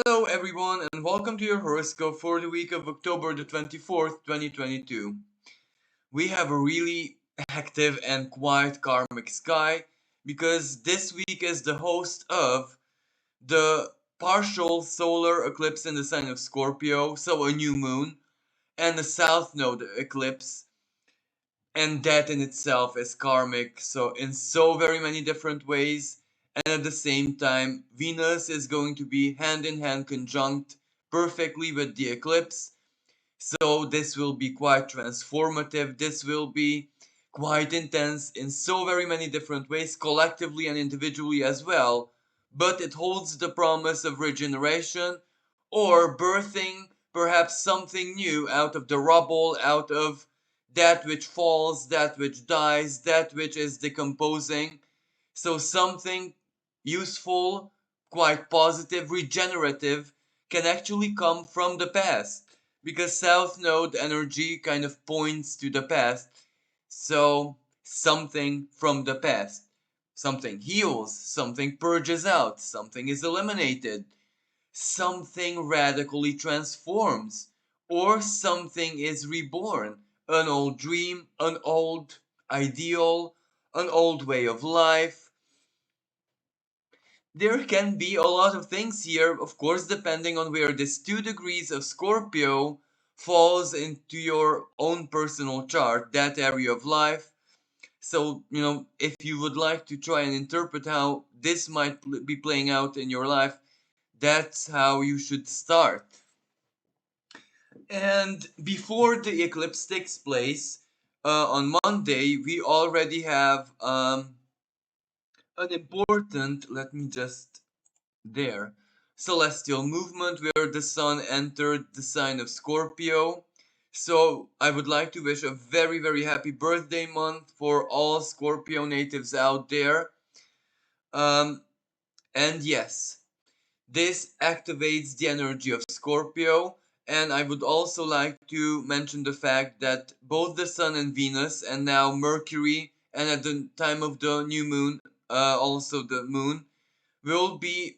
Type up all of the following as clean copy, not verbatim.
Hello everyone and welcome to your horoscope for the week of October the 24th, 2022. We have a really active and quiet karmic sky because this week is the host of the partial solar eclipse in the sign of Scorpio, so a new moon, and the south node eclipse, and that in itself is karmic, so in so very many different ways. And at the same time, Venus is going to be hand in hand conjunct perfectly with the eclipse, so this will be quite transformative. This will be quite intense in so very many different ways, collectively and individually as well. But it holds the promise of regeneration or birthing perhaps something new out of the rubble, out of that which falls, that which dies, that which is decomposing. So something useful, quite positive, regenerative can actually come from the past because South Node energy kind of points to the past. So something from the past. Something heals, something purges out, something is eliminated, something radically transforms, or something is reborn. An old dream, an old ideal, an old way of life. There can be a lot of things here, of course, depending on where this 2 degrees of Scorpio falls into your own personal chart, that area of life. So, if you would like to try and interpret how this might be playing out in your life, that's how you should start. And before the eclipse takes place on Monday, we already have an important, let me just there. Celestial movement where the sun entered the sign of Scorpio. So I would like to wish a very, very happy birthday month for all Scorpio natives out there. Um, and yes, this activates the energy of Scorpio. And I would also like to mention the fact that both the Sun and Venus, and now Mercury, and at the time of the new moon, also the moon, will be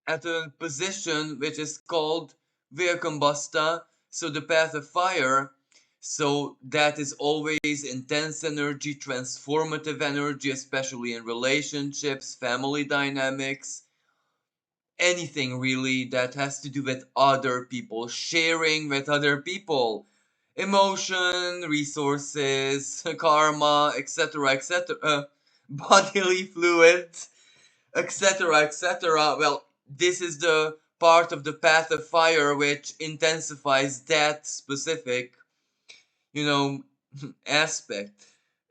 at a position which is called Via Combusta, so the path of fire. So that is always intense energy, transformative energy, especially in relationships, family dynamics, anything really that has to do with other people, sharing with other people, emotion, resources, karma, etc., etc., bodily fluids, etc., etc. Well, this is the part of the path of fire which intensifies that specific, you know, aspect.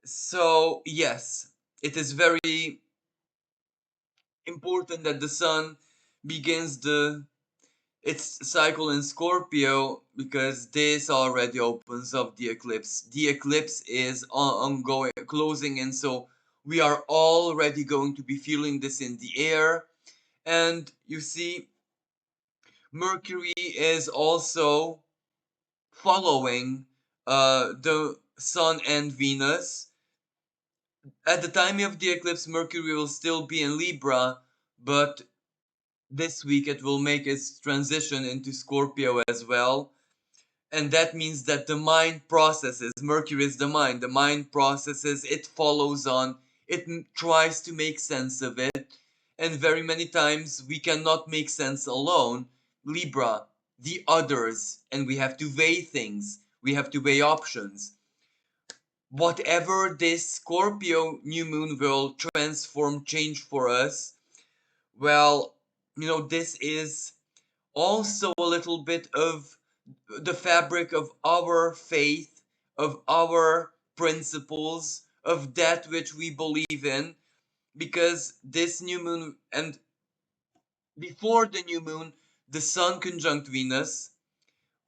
So, yes, it is very important that the sun begins its cycle in Scorpio because this already opens up the eclipse. The eclipse is ongoing, closing in, so we are already going to be feeling this in the air. And you see, Mercury is also following the Sun and Venus. At the time of the eclipse, Mercury will still be in Libra, but this week it will make its transition into Scorpio as well. And that means that the mind processes, Mercury is the mind processes, it follows on, it tries to make sense of it. And very many times we cannot make sense alone. Libra, the others, and we have to weigh things, we have to weigh options. Whatever this Scorpio new moon will transform, change for us, well, this is also a little bit of the fabric of our faith, of our principles, of that which we believe in, because this new moon and before the new moon, the Sun conjunct Venus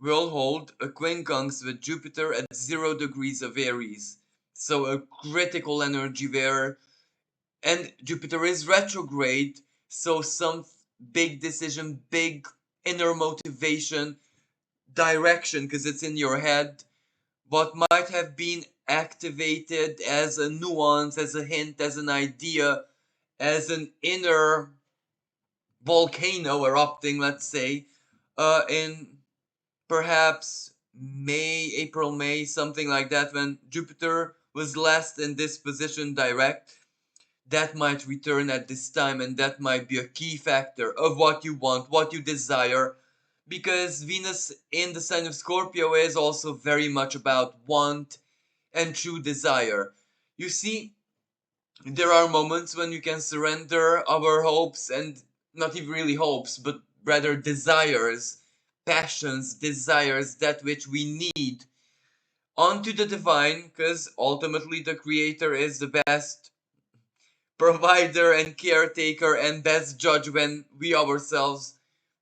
will hold a quincunx with Jupiter at 0 degrees of Aries. So a critical energy there. And Jupiter is retrograde, so some big decision, big inner motivation, direction, because it's in your head, what might have been activated as a nuance, as a hint, as an idea, as an inner volcano erupting, let's say, in perhaps May, April, May, something like that, when Jupiter was last in this position direct, that might return at this time, and that might be a key factor of what you want, what you desire, because Venus in the sign of Scorpio is also very much about want and true desire. You see, there are moments when you can surrender our hopes, and not even really hopes, but rather desires, passions, desires, that which we need, onto the divine, because ultimately the creator is the best provider and caretaker and best judge when we ourselves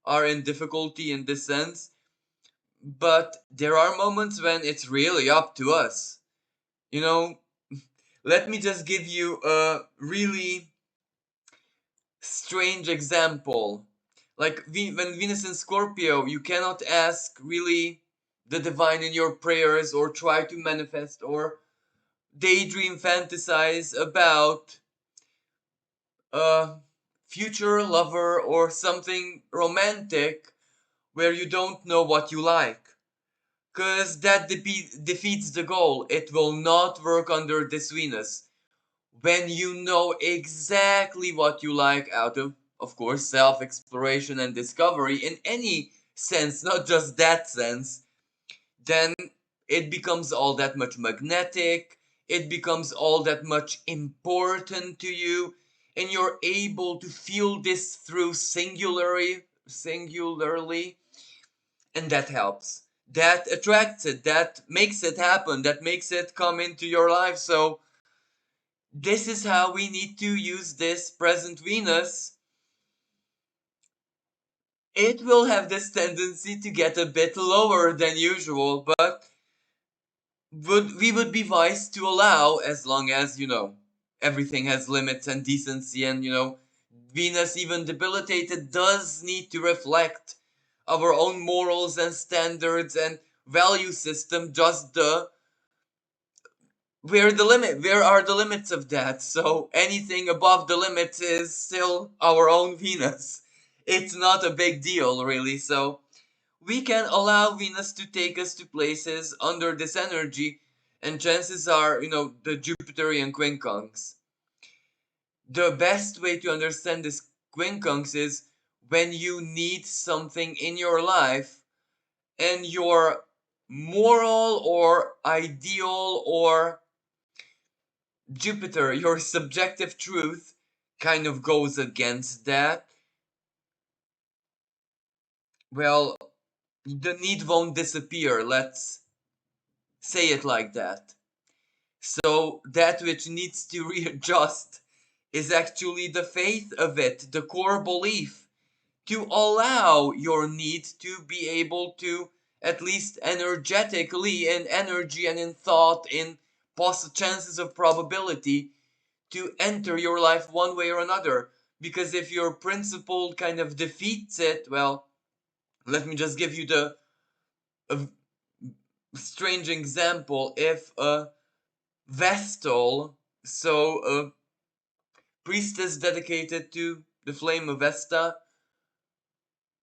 are in difficulty in this sense. But there are moments when it's really up to us. You know, let me just give you a really strange example. Like when Venus in Scorpio, you cannot ask really the divine in your prayers, or try to manifest, or daydream, fantasize about a future lover or something romantic where you don't know what you like. Because that defeats the goal. It will not work under this Venus. When you know exactly what you like, out of course, self exploration and discovery in any sense, not just that sense, then it becomes all that much magnetic, it becomes all that much important to you, and you're able to feel this through singularly, and that helps. That attracts it, that makes it happen, that makes it come into your life. So this is how we need to use this present Venus. It will have this tendency to get a bit lower than usual, but we would be wise to allow, as long as, everything has limits and decency, and, Venus, even debilitated, does need to reflect our own morals and standards and value system. Just the where are the limits of that? So anything above the limits is still our own Venus. It's not a big deal, really. So we can allow Venus to take us to places under this energy, and chances are, the Jupiterian quincunx. The best way to understand this quincunx is when you need something in your life, and your moral or ideal or Jupiter, your subjective truth, kind of goes against that. Well, the need won't disappear, let's say it like that. So that which needs to readjust is actually the faith of it, the core belief, to allow your need to be able to, at least energetically, in energy and in thought, in chances of probability, to enter your life one way or another. Because if your principle kind of defeats it, well, let me just give you the a strange example. If a Vestal, so a priestess dedicated to the flame of Vesta,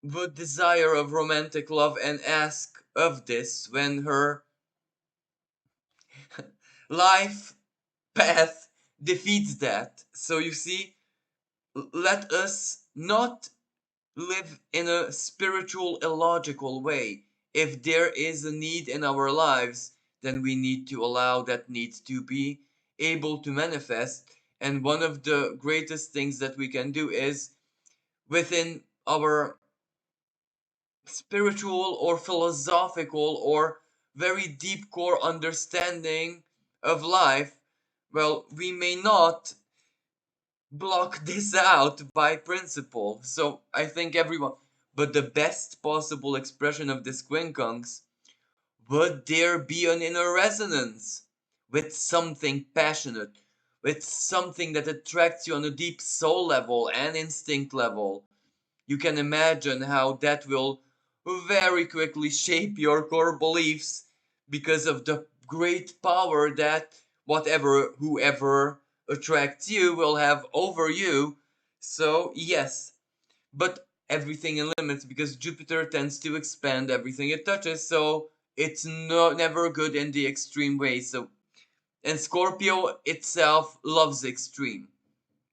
would desire of romantic love and ask of this when her life path defeats that. So you see, let us not live in a spiritual, illogical way. If there is a need in our lives, then we need to allow that need to be able to manifest. And one of the greatest things that we can do is, within our spiritual or philosophical or very deep core understanding of life, well, we may not block this out by principle. So I think everyone, but the best possible expression of this quincunx, would there be an inner resonance with something passionate, with something that attracts you on a deep soul level and instinct level. You can imagine how that will very quickly shape your core beliefs, because of the great power that whoever attracts you will have over you. So, yes, but everything in limits, because Jupiter tends to expand everything it touches, so it's never good in the extreme way. So, and Scorpio itself loves extreme.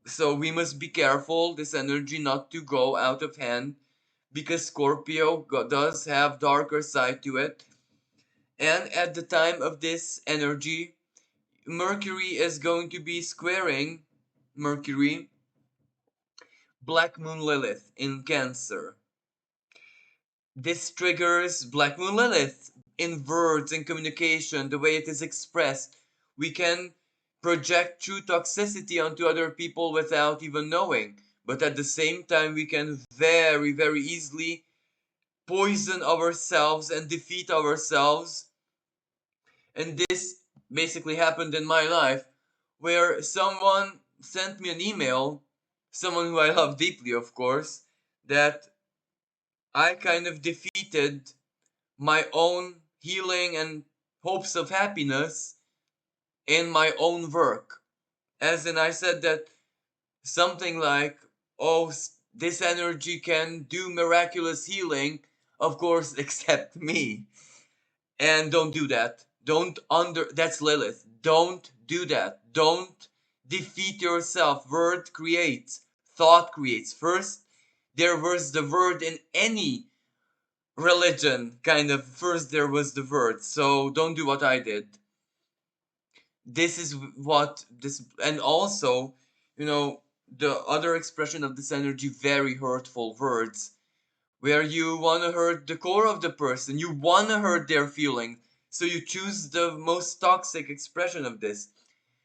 So we must be careful this energy not to go out of hand, because Scorpio does have darker side to it. And at the time of this energy, Mercury is going to be squaring Mercury, Black Moon Lilith in Cancer. This triggers Black Moon Lilith in words and communication, the way it is expressed. We can project true toxicity onto other people without even knowing. But at the same time, we can very, very easily poison ourselves and defeat ourselves. And this basically happened in my life, where someone sent me an email, someone who I love deeply, of course, that I kind of defeated my own healing and hopes of happiness in my own work. As in, I said that something like, oh, this energy can do miraculous healing, of course, except me. And don't do that. That's Lilith. Don't do that. Don't defeat yourself. Word creates, thought creates. First, there was the word in any religion, kind of. First, there was the word. So don't do what I did. This is what this, and also, the other expression of this energy, very hurtful words, where you want to hurt the core of the person, you want to hurt their feeling, so you choose the most toxic expression of this.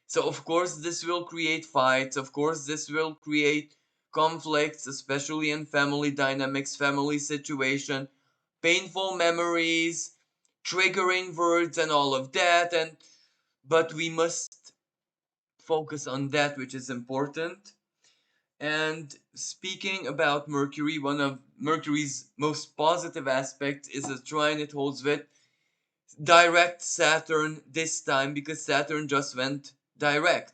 So of course this will create fights, of course this will create conflicts, especially in family dynamics, family situation, painful memories, triggering words and all of that. And but we must focus on that which is important. And speaking about Mercury, one of Mercury's most positive aspects is a trine it holds with direct Saturn this time, because Saturn just went direct.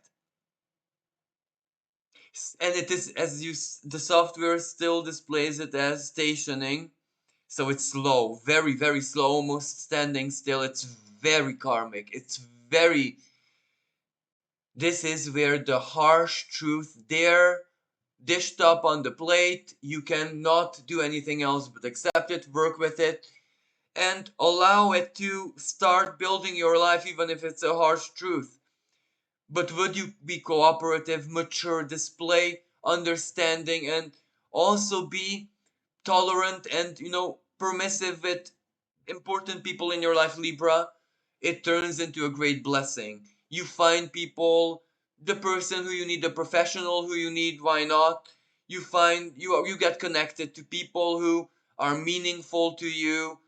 And it is, as the software still displays it as stationing, so it's slow, very, very slow, almost standing still. It's very karmic. It's very. This is where the harsh truth there dished up on the plate. You cannot do anything else but accept it, work with it, and allow it to start building your life, even if it's a harsh truth. But would you be cooperative, mature, display understanding, and also be tolerant and, permissive with important people in your life, Libra? It turns into a great blessing. You find people, the person who you need, the professional who you need, why not? You find you get connected to people who are meaningful to you.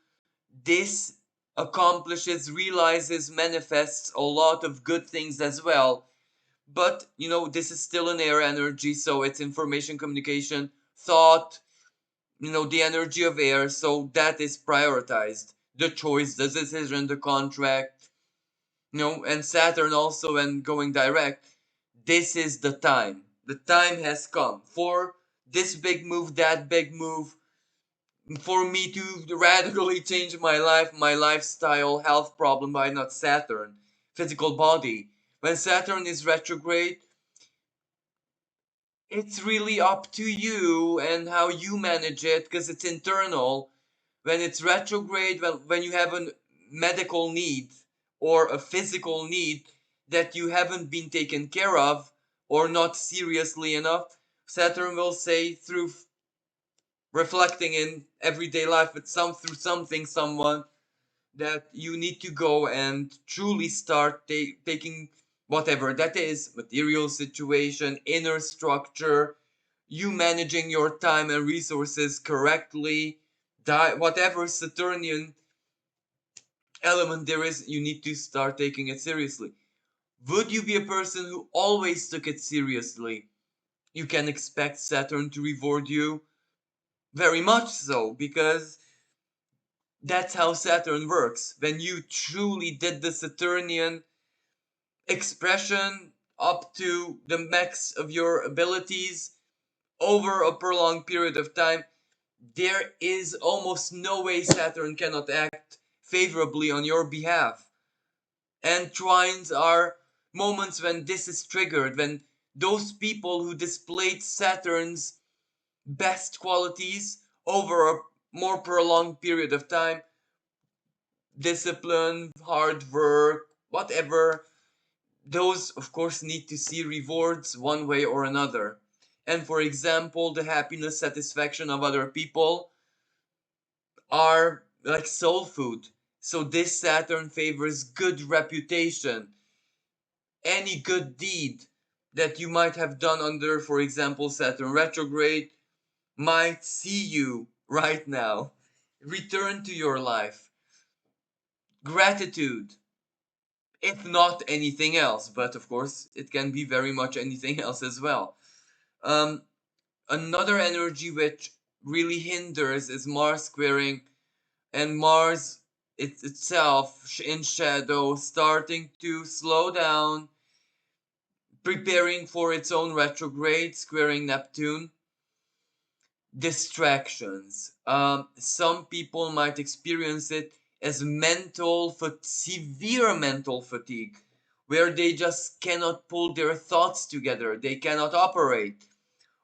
This accomplishes, realizes, manifests a lot of good things as well. But this is still an air energy, so it's information, communication, thought, the energy of air, so that is prioritized. The choice, the decision, the contract, and Saturn also, and going direct. This is the time. The time has come for this big move, that big move, for me to radically change my life, my lifestyle, health problem. By not Saturn, physical body. When Saturn is retrograde, it's really up to you and how you manage it, because it's internal. When it's retrograde, when you have a medical need or a physical need that you haven't been taken care of or not seriously enough, Saturn will say, through reflecting in everyday life with through something, someone, that you need to go and truly start taking whatever that is, material situation, inner structure, you managing your time and resources correctly, whatever Saturnian element there is, you need to start taking it seriously. Would you be a person who always took it seriously? You can expect Saturn to reward you very much so, because that's how Saturn works. When you truly did the Saturnian expression up to the max of your abilities, over a prolonged period of time, there is almost no way Saturn cannot act favorably on your behalf. And trines are moments when this is triggered, when those people who displayed Saturn's best qualities over a more prolonged period of time, discipline, hard work, whatever, those of course need to see rewards one way or another. And for example, the happiness, satisfaction of other people are like soul food. So this Saturn favors good reputation. Any good deed that you might have done under, for example, Saturn retrograde might see you right now return to your life. Gratitude, if not anything else, but of course it can be very much anything else as well. Um, Another energy which really hinders is Mars squaring, and Mars itself in shadow starting to slow down, preparing for its own retrograde, squaring Neptune. Distractions. Some people might experience it as severe mental fatigue, where they just cannot pull their thoughts together, they cannot operate,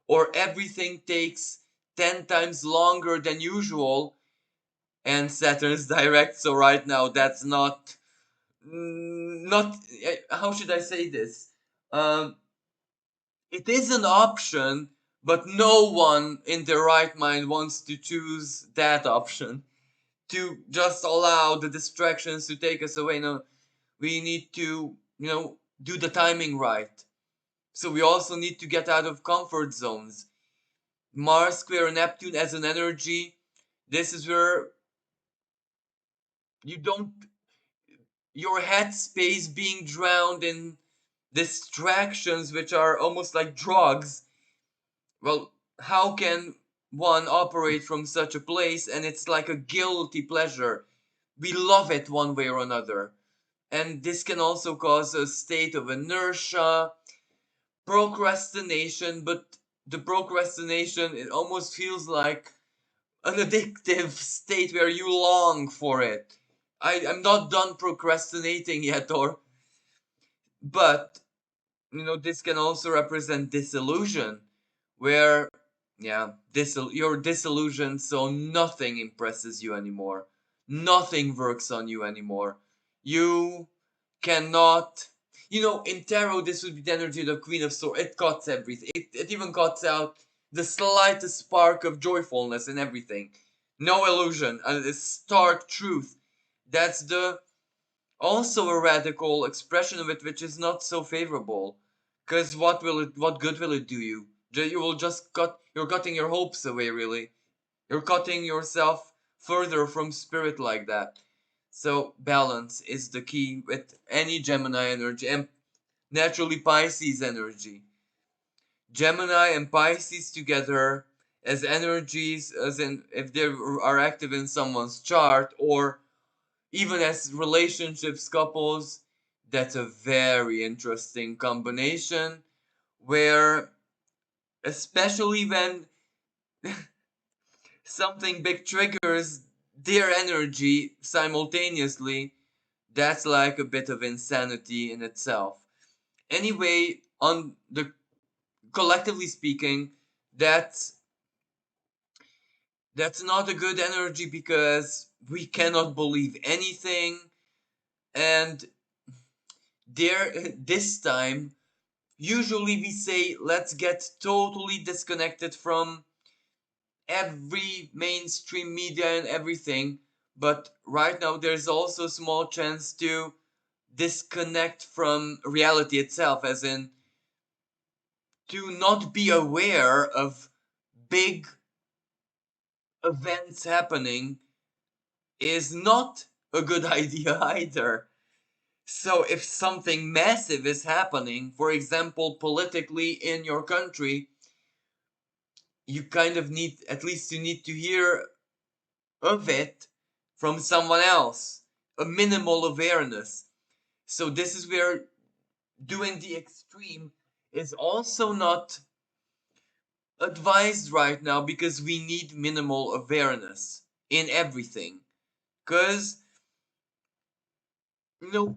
or everything takes 10 times longer than usual. And Saturn's direct, so right now that's not how should I say this? Um, it is an option, but no one in their right mind wants to choose that option, to just allow the distractions to take us away. No, we need to, do the timing right. So we also need to get out of comfort zones. Mars square Neptune as an energy, this is where you don't, your headspace being drowned in distractions which are almost like drugs. Well, how can one operate from such a place? And it's like a guilty pleasure. We love it one way or another. And this can also cause a state of inertia, procrastination, but the procrastination, it almost feels like an addictive state where you long for it. I'm not done procrastinating yet, or but this can also represent disillusion, where you're disillusioned, so nothing impresses you anymore, nothing works on you anymore. You cannot, in tarot this would be the energy of the Queen of Swords. It cuts everything, it even cuts out the slightest spark of joyfulness in everything. No illusion, a stark truth. That's the also a radical expression of it, which is not so favorable. Because what good will it do you? You will just you're cutting your hopes away, really. You're cutting yourself further from spirit like that. So balance is the key with any Gemini energy, and naturally Pisces energy. Gemini and Pisces together as energies, as in if they are active in someone's chart, or even as relationships, couples, that's a very interesting combination, where especially when something big triggers their energy simultaneously, that's like a bit of insanity in itself. Anyway, on the collectively speaking, that's not a good energy, because we cannot believe anything. And this time, usually we say let's get totally disconnected from every mainstream media and everything, but right now there's also a small chance to disconnect from reality itself, as in to not be aware of big events happening is not a good idea either. So if something massive is happening, for example politically in your country, you kind of need, at least you need to hear of it from someone else, a minimal awareness. So this is where doing the extreme is also not advised right now because we need minimal awareness in everything. Because, you know,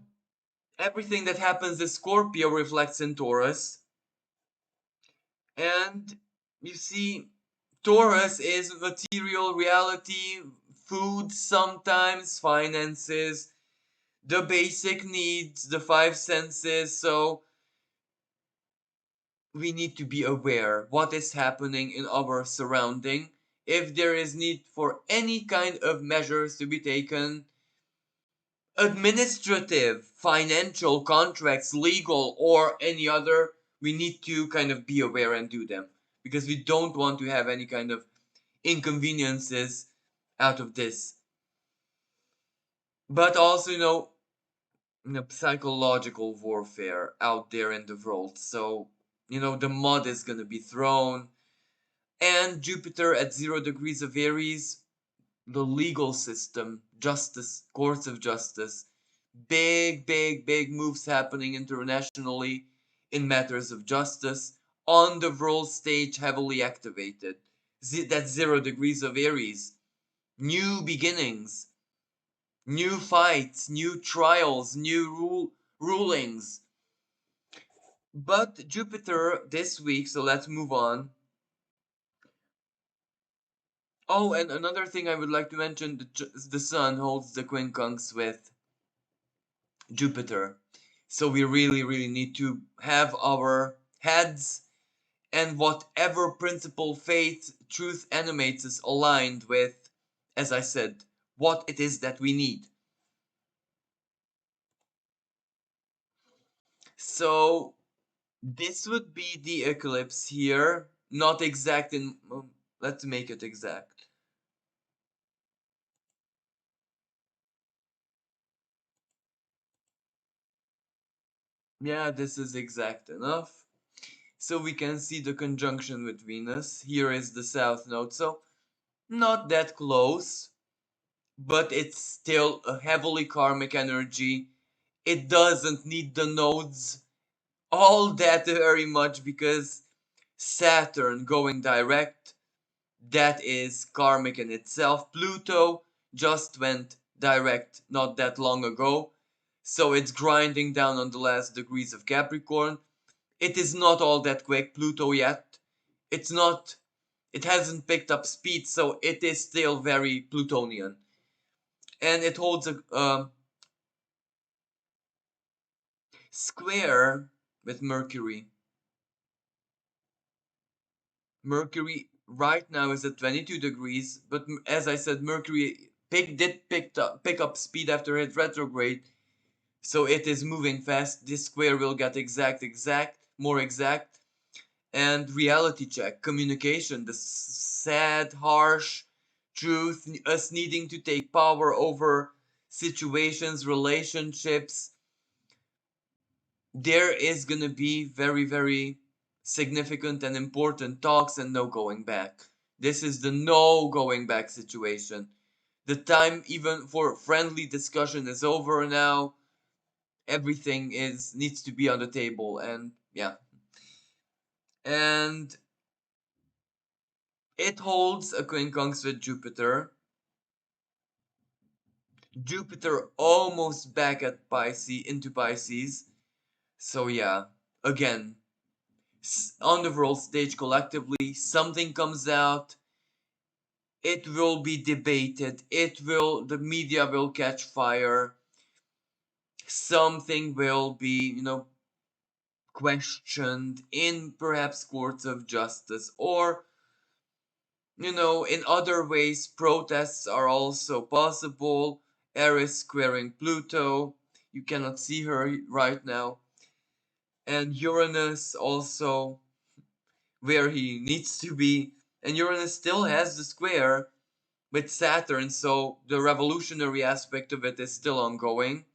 everything that happens in Scorpio reflects in Taurus. And you see, Taurus is material reality, food sometimes, finances, the basic needs, the five senses. So we need to be aware what is happening in our surrounding. If there is need for any kind of measures to be taken, administrative, financial, contracts, legal, or any other, we need to kind of be aware and do them because we don't want to have any kind of inconveniences out of this. But also, psychological warfare out there in the world. So, the mud is going to be thrown. And Jupiter at 0 degrees of Aries, the legal system, justice, courts of justice, big, big, big moves happening internationally in matters of justice on the world stage, heavily activated. That's 0 degrees of Aries. New beginnings, new fights, new trials, new rulings. But Jupiter this week, so let's move on. Oh, and another thing I would like to mention, the Sun holds the quincunx with Jupiter. So we really, really need to have our heads and whatever principle, faith, truth animates us aligned with, as I said, what it is that we need. So this would be the eclipse here, not exact in, let's make it exact. Yeah, this is exact enough. So we can see the conjunction with Venus. Here is the south node, so not that close, but it's still a heavily karmic energy. It doesn't need the nodes all that very much because Saturn going direct, that is karmic in itself. Pluto just went direct not that long ago, so it's grinding down on the last degrees of Capricorn. It is not all that quick, Pluto, yet. It's not, it hasn't picked up speed, so it is still very Plutonian. And it holds a square with Mercury. Mercury right now is at 22 degrees, but as I said, Mercury pick up speed after its retrograde, so it is moving fast. This square will get more exact, and reality check, communication, the sad, harsh truth, us needing to take power over situations, relationships. There is going to be very, very significant and important talks and no going back. This is the no going back situation. The time even for friendly discussion is over now. Everything is needs to be on the table, and yeah. And it holds a quincunx with Jupiter. Jupiter almost back at Pisces into Pisces. So yeah, again, on the world stage collectively, something comes out, it will be debated, the media will catch fire, something will be, questioned in perhaps courts of justice, or, in other ways, protests are also possible. Eris squaring Pluto, you cannot see her right now, and Uranus also where he needs to be. And Uranus still has the square with Saturn, so the revolutionary aspect of it is still ongoing,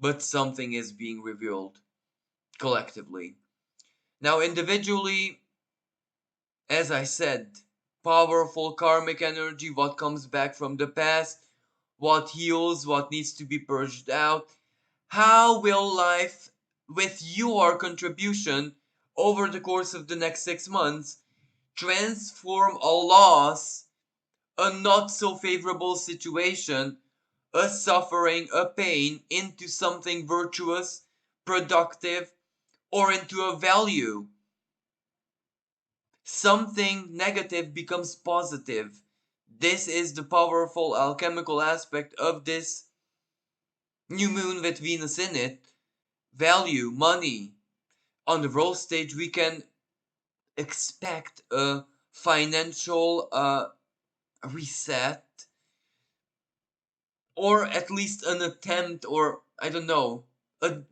but something is being revealed collectively. Now, individually, as I said, powerful karmic energy, what comes back from the past, what heals, what needs to be purged out. How will life, with your contribution over the course of the next 6 months, transform a loss, a not so favorable situation, a suffering, a pain, into something virtuous, productive, or into a value. Something negative becomes positive. This is the powerful alchemical aspect of this new moon with Venus in it. Value, money. On the role stage, we can expect a financial reset, or at least an attempt, or I don't know,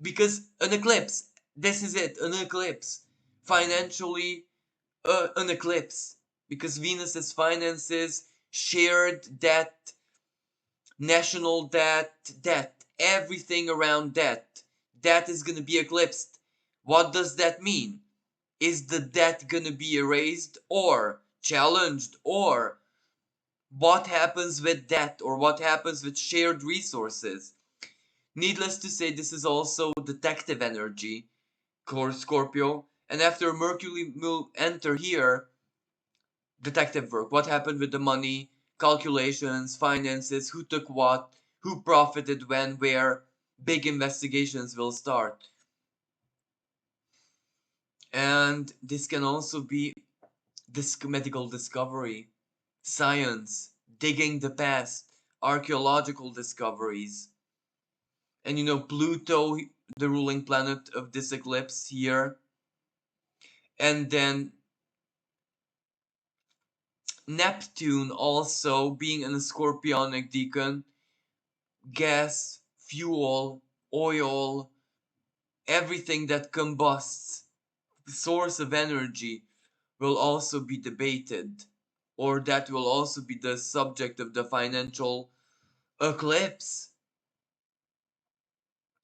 because an eclipse, this is it, an eclipse. Financially, an eclipse. Because Venus is finances, shared debt, national debt, everything around debt. That is going to be eclipsed. What does that mean? Is the debt going to be erased or challenged, or what happens with debt, or what happens with shared resources? Needless to say, this is also detective energy, Scorpio. And after Mercury will enter here, detective work. What happened with the money, calculations, finances, who took what, who profited when, where. Big investigations will start. And this can also be this medical discovery, science, digging the past, archaeological discoveries. And Pluto, the ruling planet of this eclipse here. And then Neptune also being in a scorpionic decan, gas, fuel, oil, everything that combusts, the source of energy, will also be debated, or that will also be the subject of the financial eclipse,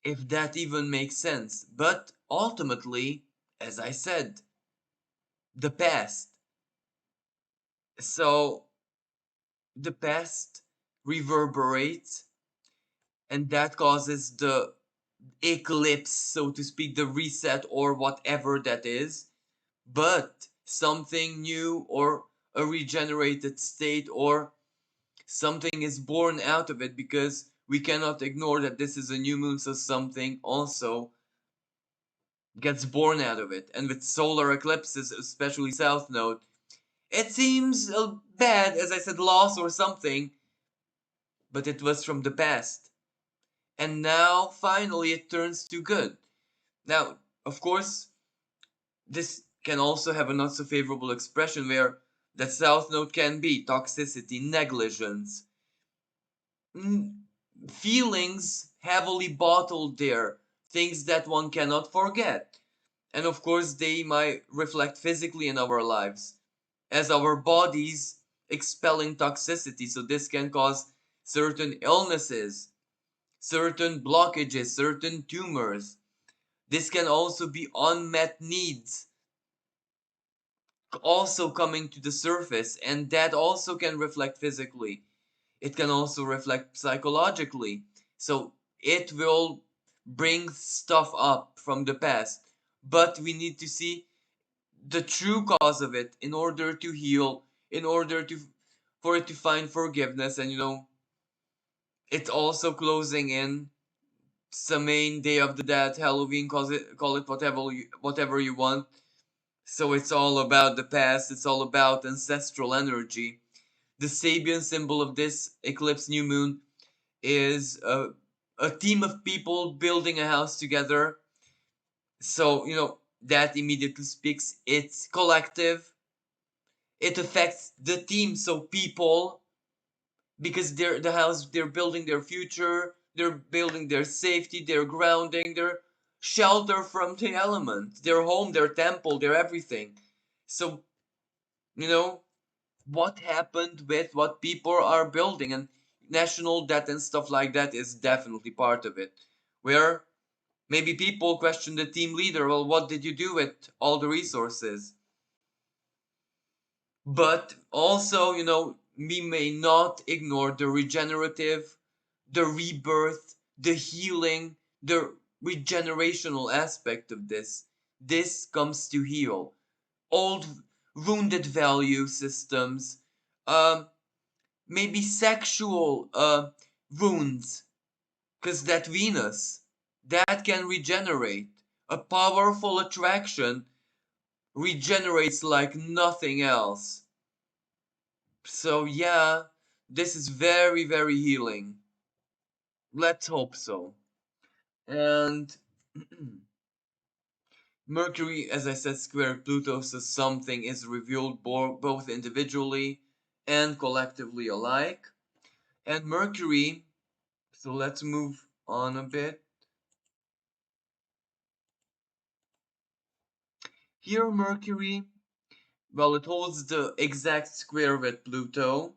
if that even makes sense. But ultimately, as I said, the past. So the past reverberates, and that causes the eclipse, so to speak, the reset, or whatever that is. But something new, or a regenerated state, or something is born out of it, because we cannot ignore that this is a new moon, so something also gets born out of it. And with solar eclipses, especially south node, it seems bad, as I said, loss or something, but it was from the past. And now, finally, it turns to good. Now, of course, this can also have a not so favorable expression, where that south node can be toxicity, negligence, feelings heavily bottled there, things that one cannot forget. And of course, they might reflect physically in our lives as our bodies expelling toxicity. So this can cause certain illnesses, certain blockages, certain tumors. This can also be unmet needs also coming to the surface, and that also can reflect physically. It can also reflect psychologically. So it will bring stuff up from the past, but we need to see the true cause of it in order to heal, in order to for it to find forgiveness. And it's also closing in Samain, Day of the Dead, Halloween, call it whatever you want. So it's all about the past, it's all about ancestral energy. The Sabian symbol of this eclipse new moon is a team of people building a house together. So, that immediately speaks, it's collective. It affects the team, so people, because they're building their future, they're building their safety, their grounding, their shelter from the elements, their home, their temple, their everything. So, you know, what happened with what people are building, and national debt and stuff like that is definitely part of it. Where maybe people question the team leader, well, what did you do with all the resources? But also, we may not ignore the regenerative, the rebirth, the healing, the regenerational aspect of this. This comes to heal. Old wounded value systems, um, maybe sexual wounds, because that Venus, that can regenerate. A powerful attraction regenerates like nothing else. So yeah, this is very, very healing. Let's hope so. And Mercury, as I said, square Pluto, so something is revealed both individually and collectively alike. And Mercury, so let's move on a bit. Here, Mercury, well, it holds the exact square with Pluto,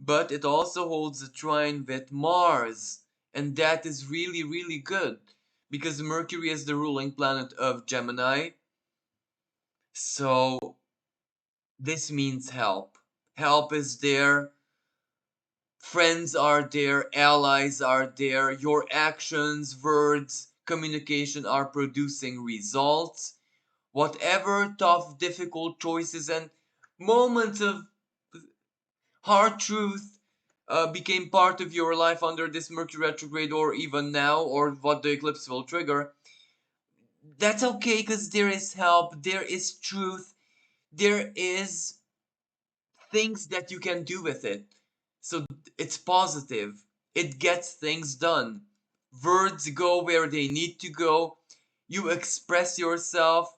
but it also holds a trine with Mars. And that is really, really good because Mercury is the ruling planet of Gemini. So this means help. Help is there, friends are there, allies are there, your actions, words, communication are producing results. Whatever tough, difficult choices and moments of hard truth became part of your life under this Mercury retrograde, or even now, or what the eclipse will trigger, that's okay because there is help, there is truth, there is things that you can do with it. So it's positive. It gets things done. Words go where they need to go. You express yourself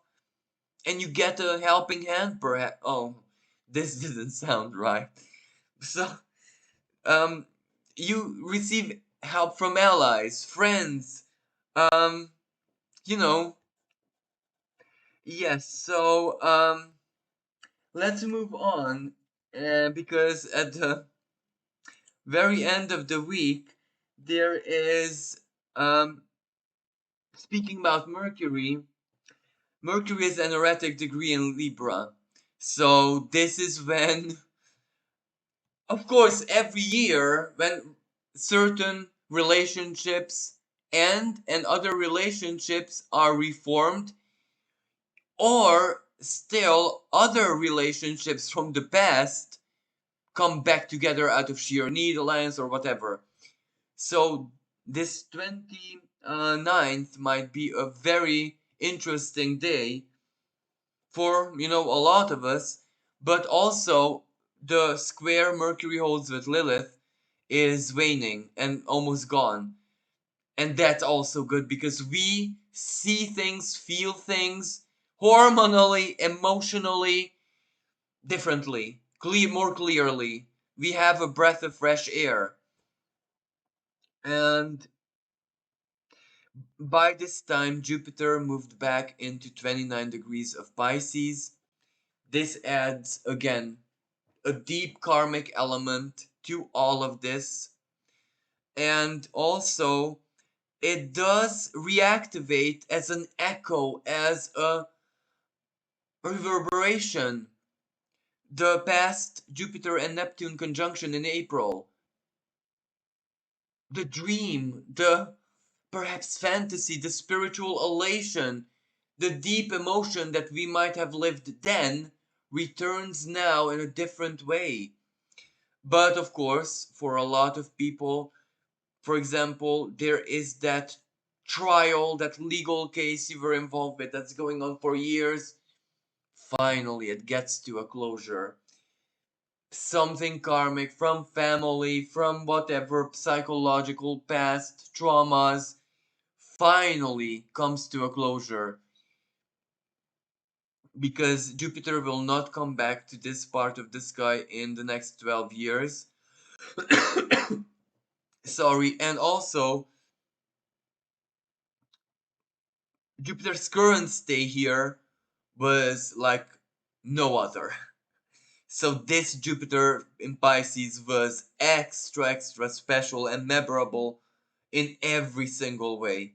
and you get a helping hand perhaps. Oh, this didn't sound right. So um you receive help from allies, friends. Um you know, yes, so let's move on because at the very end of the week, there is, um, speaking about Mercury, Mercury is an erratic degree in Libra. So this is when, of course, every year when certain relationships end and other relationships are reformed, or still other relationships from the past come back together out of sheer need, alliance, or whatever. So this 29th might be a very interesting day for, a lot of us, but also the square Mercury holds with Lilith is waning and almost gone. And that's also good because we see things, feel things hormonally, emotionally differently, more clearly. We have a breath of fresh air. And by this time, Jupiter moved back into 29 degrees of Pisces. This adds, again, a deep karmic element to all of this. And also, it does reactivate as an echo, as a reverberation, the past Jupiter and Neptune conjunction in April. The dream, the perhaps fantasy, the spiritual elation, the deep emotion that we might have lived then returns now in a different way. But of course, for a lot of people, for example, there is that trial, that legal case you were involved with that's going on for years. Finally, it gets to a closure. Something karmic from family, from whatever psychological past traumas finally comes to a closure because Jupiter will not come back to this part of the sky in the next 12 years. Sorry, and also Jupiter's current stay here was like no other. So this Jupiter in Pisces was extra, extra special and memorable in every single way.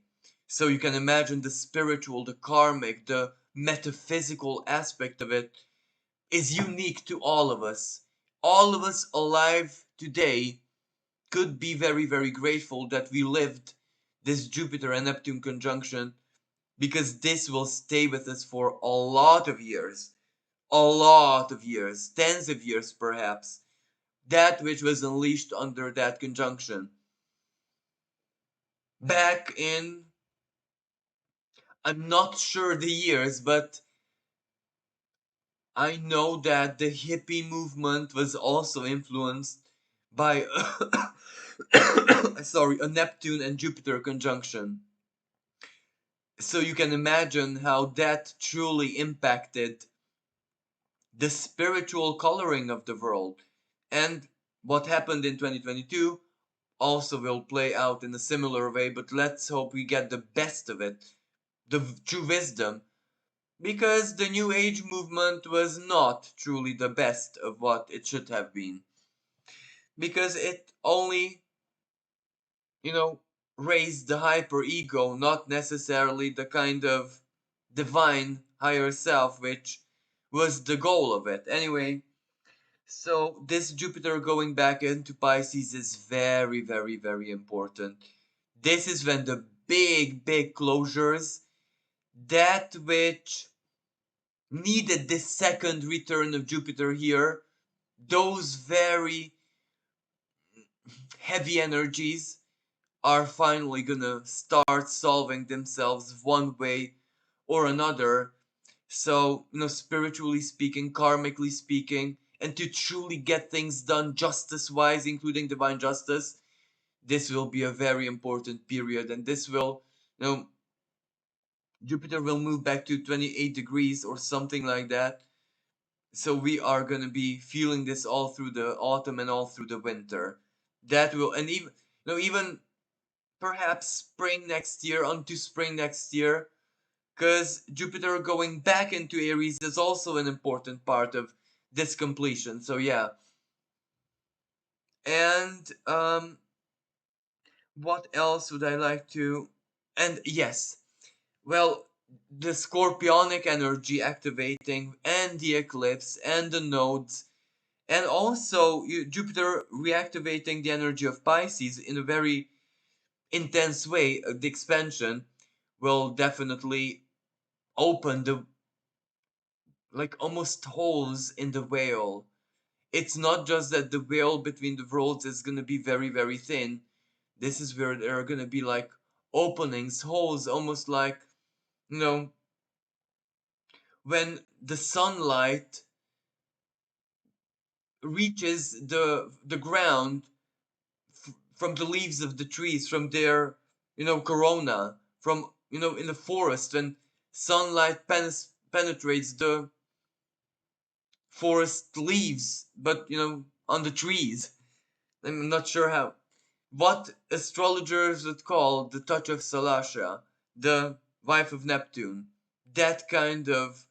So you can imagine the spiritual, the karmic, the metaphysical aspect of it is unique to all of us. All of us alive today could be very, very grateful that we lived this Jupiter and Neptune conjunction because this will stay with us for a lot of years. a lot of years, tens of years perhaps, that which was unleashed under that conjunction. Back in, I'm not sure the years, but I know that the hippie movement was also influenced by sorry, a Neptune and Jupiter conjunction. So you can imagine how that truly impacted the spiritual coloring of the world. And what happened in 2022 also will play out in a similar way, but let's hope we get the best of it, the true wisdom, because the New Age movement was not truly the best of what it should have been. Because it only, you know, raised the hyper ego, not necessarily the kind of divine higher self, which was the goal of it. Anyway, so this Jupiter going back into Pisces is very, very, very important. This is when the big, big closures, that which needed this second return of Jupiter here, those very heavy energies are finally gonna start solving themselves one way or another. So, spiritually speaking, karmically speaking, and to truly get things done justice wise, including divine justice, this will be a very important period. And this will, you know, Jupiter will move back to 28 degrees or something like that. So we are going to be feeling this all through the autumn and all through the winter. That will, and even, even perhaps spring next year, onto spring next year, because Jupiter going back into Aries is also an important part of this completion. So yeah. And what else would I like to? And yes, well, the scorpionic energy activating, and the eclipse, and the nodes, and also Jupiter reactivating the energy of Pisces in a very intense way. The expansion will definitely open the, like, almost holes in the whale. It's not just that the whale between the worlds is going to be very, very thin. This is where there are going to be like openings, holes, almost like, you know, when the sunlight reaches the ground from the leaves of the trees, from their, corona, from, in the forest, when sunlight penetrates the forest leaves, but, on the trees. I'm not sure how. What astrologers would call the touch of Salasha, the wife of Neptune. That kind of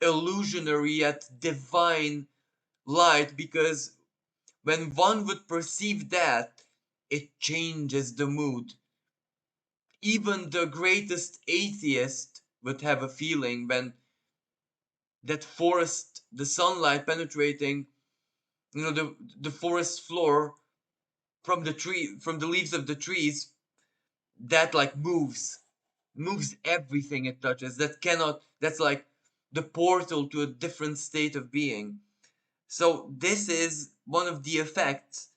illusionary yet divine light, because when one would perceive that, it changes the mood. Even the greatest atheist would have a feeling when that forest, the sunlight penetrating, the forest floor, from the leaves of the trees, that like moves everything it touches. That's like the portal to a different state of being. So this is one of the effects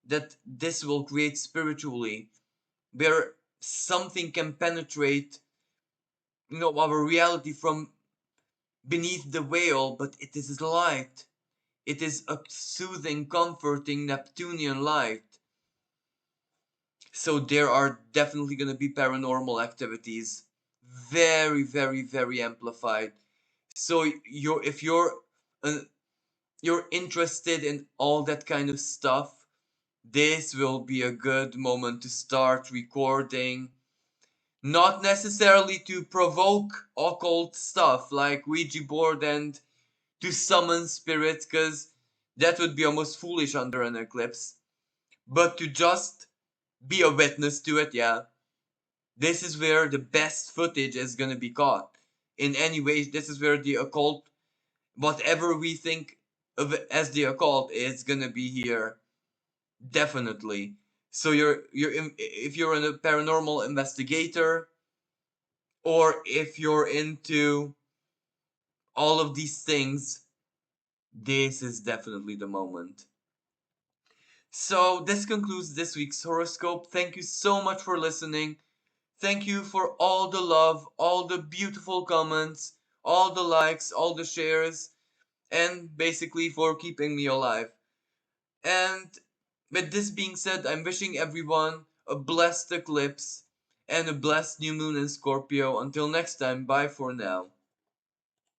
that this will create spiritually, where something can penetrate, our reality from beneath the veil, but it is light. It is a soothing, comforting Neptunian light. So there are definitely going to be paranormal activities, very, very, very amplified. So if uh, you're interested in all that kind of stuff, this will be a good moment to start recording. Not necessarily to provoke occult stuff like Ouija board and to summon spirits, because that would be almost foolish under an eclipse. But to just be a witness to it, yeah. This is where the best footage is gonna be caught. In any way, this is where the occult, whatever we think of it as the occult, is gonna be here. Definitely. So if you're a paranormal investigator, or if you're into all of these things, this is definitely the moment. So, this concludes this week's horoscope. Thank you so much for listening. Thank you for all the love, all the beautiful comments, all the likes, all the shares, and basically for keeping me alive. And with this being said, I'm wishing everyone a blessed eclipse and a blessed new moon in Scorpio. Until next time, bye for now.